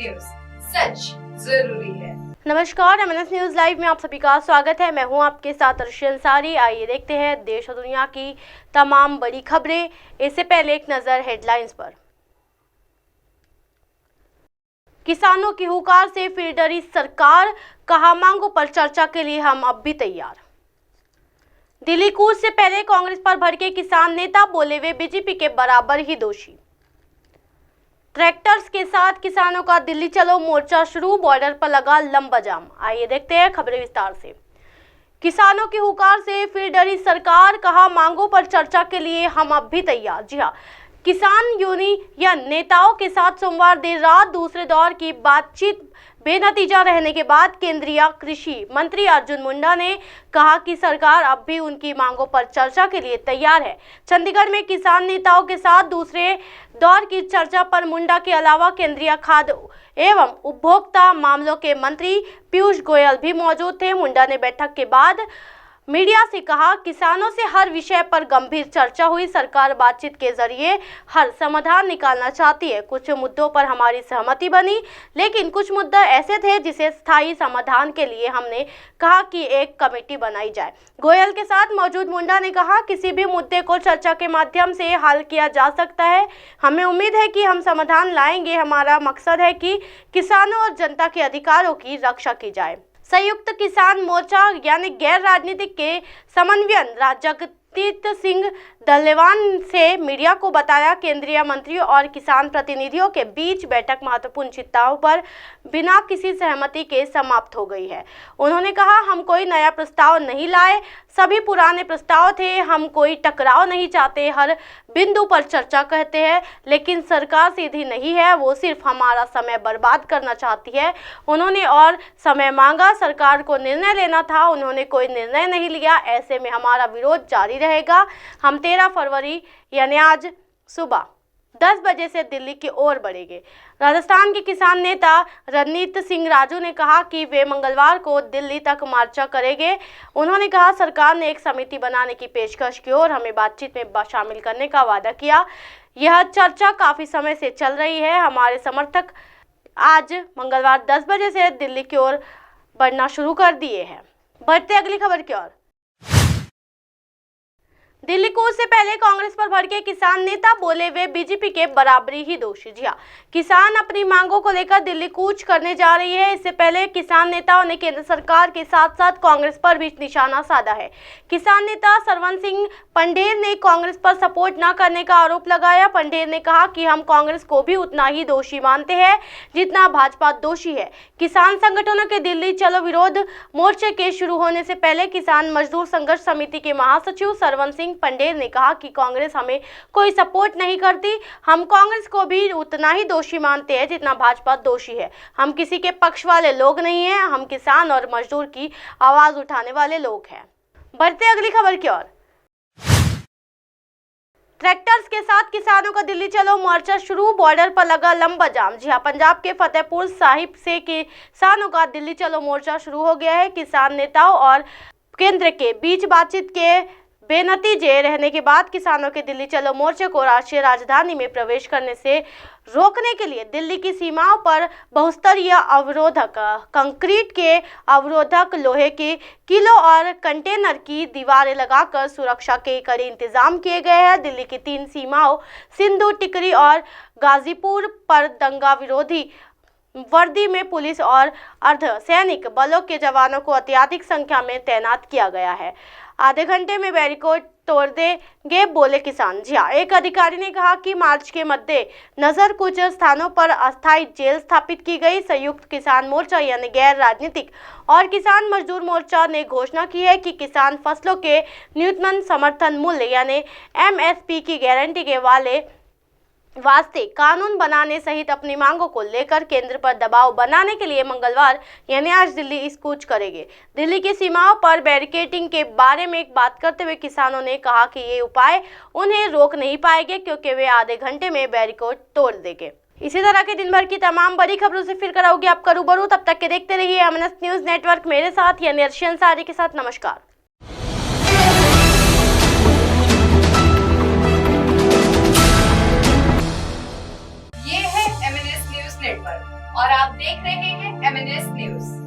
News, सच जरूरी है। नमस्कार, एमएनएस न्यूज लाइव में आप सभी का स्वागत है। मैं हूं आपके साथ अर्शी अंसारी। आइए देखते हैं देश और दुनिया की तमाम बड़ी खबरें। इससे पहले एक नजर हेडलाइंस पर। किसानों की हुंकार से फिर डरी सरकार, कहा मांगों पर चर्चा के लिए हम अब भी तैयार। दिल्ली कूच से पहले कांग्रेस पर भड़के किसान नेता, बोले वे बीजेपी के बराबर ही दोषी। ट्रैक्टर्स के साथ किसानों का दिल्ली चलो मोर्चा शुरू, बॉर्डर पर लगा लंबा जाम। आइए देखते हैं खबरें विस्तार से। किसानों की हुंकार से फिर डरी सरकार, कहा मांगों पर चर्चा के लिए हम अब भी तैयार। जी हाँ, किसान यूनियन नेताओं के साथ सोमवार देर रात दूसरे दौर की बातचीत बेनतीजा रहने के बाद केंद्रीय कृषि मंत्री अर्जुन मुंडा ने कहा कि सरकार अब भी उनकी मांगों पर चर्चा के लिए तैयार है। चंडीगढ़ में किसान नेताओं के साथ दूसरे दौर की चर्चा पर मुंडा के अलावा केंद्रीय खाद्य एवं उपभोक्ता मामलों के मंत्री पीयूष गोयल भी मौजूद थे। मुंडा ने बैठक के बाद मीडिया से कहा, किसानों से हर विषय पर गंभीर चर्चा हुई। सरकार बातचीत के जरिए हर समाधान निकालना चाहती है। कुछ मुद्दों पर हमारी सहमति बनी, लेकिन कुछ मुद्दे ऐसे थे जिसे स्थायी समाधान के लिए हमने कहा कि एक कमेटी बनाई जाए। गोयल के साथ मौजूद मुंडा ने कहा, किसी भी मुद्दे को चर्चा के माध्यम से हल किया जा सकता है। हमें उम्मीद है कि हम समाधान लाएंगे। हमारा मकसद है कि किसानों और जनता के अधिकारों की रक्षा की जाए। संयुक्त किसान मोर्चा यानी गैर राजनीतिक के समन्वयक जगजीत सिंह दल्लेवान से मीडिया को बताया, केंद्रीय मंत्रियों और किसान प्रतिनिधियों के बीच बैठक महत्वपूर्ण चिंताओं पर बिना किसी सहमति के समाप्त हो गई है। उन्होंने कहा, हम कोई नया प्रस्ताव नहीं लाए, सभी पुराने प्रस्ताव थे। हम कोई टकराव नहीं चाहते, हर बिंदु पर चर्चा कहते हैं, लेकिन सरकार सीधी नहीं है, वो सिर्फ हमारा समय बर्बाद करना चाहती है। उन्होंने और समय मांगा, सरकार को निर्णय लेना था, उन्होंने कोई निर्णय नहीं लिया। ऐसे में हमारा विरोध जारी रहेगा। हम 13 फरवरी यानी आज सुबह 10 बजे से दिल्ली की ओर बढ़ेंगे। राजस्थान के किसान नेता रणजीत सिंह राजू ने कहा कि वे मंगलवार को दिल्ली तक मार्चा करेंगे। उन्होंने कहा, सरकार ने एक समिति बनाने की पेशकश की और हमें बातचीत में शामिल करने का वादा किया। यह चर्चा काफी समय से चल रही है। हमारे समर्थक आज मंगलवार 10 बजे से दिल्ली की ओर बढ़ना शुरू कर दिए हैं। बढ़ते अगली खबर की ओर। दिल्ली कूच से पहले कांग्रेस पर भड़के किसान नेता, बोले वे बीजेपी के बराबरी ही दोषी। जी हाँ, किसान अपनी मांगों को लेकर दिल्ली कूच करने जा रही है। इससे पहले किसान नेताओं ने केंद्र सरकार के साथ साथ कांग्रेस पर भी निशाना साधा है। किसान नेता सरवन सिंह पंडेर ने कांग्रेस पर सपोर्ट न करने का आरोप लगाया। पंडेर ने कहा कि हम कांग्रेस को भी उतना ही दोषी मानते हैं जितना भाजपा दोषी है। किसान संगठनों के दिल्ली चलो विरोध मोर्चे के शुरू होने से पहले किसान मजदूर संघर्ष समिति के महासचिव सरवन सिंह पंडेर ने कहा कि कांग्रेस हमें कोई सपोर्ट नहीं करती। हम कांग्रेस को भी उतना ही दोषी मानते हैं जितना भाजपा दोषी है। हम किसी के पक्ष वाले लोग नहीं हैं, हम किसान और मजदूर की आवाज उठाने वाले लोग हैं। बढ़ते अगली खबर की ओर। ट्रैक्टर्स के साथ किसानों का दिल्ली चलो मोर्चा शुरू, बॉर्डर पर लगा लंबा जाम। जी हां, पंजाब के फतेहपुर साहिब से किसानों का दिल्ली चलो मोर्चा शुरू हो गया है। किसान नेताओं और केंद्र के बीच बातचीत के बेनतीजे रहने के बाद किसानों के दिल्ली चलो मोर्चे को राष्ट्रीय राजधानी में प्रवेश करने से रोकने के लिए दिल्ली की सीमाओं पर बहुस्तरीय अवरोधक, कंक्रीट के अवरोधक, लोहे के किलो और कंटेनर की दीवारें लगाकर सुरक्षा के कड़े इंतजाम किए गए हैं। दिल्ली की 3 सीमाओं सिंधु, टिकरी और गाजीपुर पर दंगा विरोधी वर्दी में पुलिस और अर्धसैनिक बलों के जवानों को अत्यधिक संख्या में तैनात किया गया है। आधे घंटे में बैरिकेड तोड़ देंगे, बोले किसान। जी हाँ, एक अधिकारी ने कहा कि मार्च के मध्य नजर कुछ स्थानों पर अस्थायी जेल स्थापित की गई। संयुक्त किसान मोर्चा यानी गैर राजनीतिक और किसान मजदूर मोर्चा ने घोषणा की है कि किसान फसलों के न्यूनतम समर्थन मूल्य यानी MSP की गारंटी के वास्ते कानून बनाने सहित अपनी मांगों को लेकर केंद्र पर दबाव बनाने के लिए मंगलवार यानी आज दिल्ली कूच करेंगे। दिल्ली की सीमाओं पर बैरिकेडिंग के बारे में एक बात करते हुए किसानों ने कहा कि ये उपाय उन्हें रोक नहीं पाएंगे क्योंकि वे आधे घंटे में बैरिकेड तोड़ देंगे। इसी तरह के दिन भर की तमाम बड़ी खबरों से फिर कराओगे आपका रूबरू। तब तक के देखते रहिए एमएनएस न्यूज नेटवर्क मेरे साथ यानी अर्शी अंसारी के साथ। नमस्कार। ये है एमएनएस न्यूज नेटवर्क। और आप देख रहे हैं MNS न्यूज।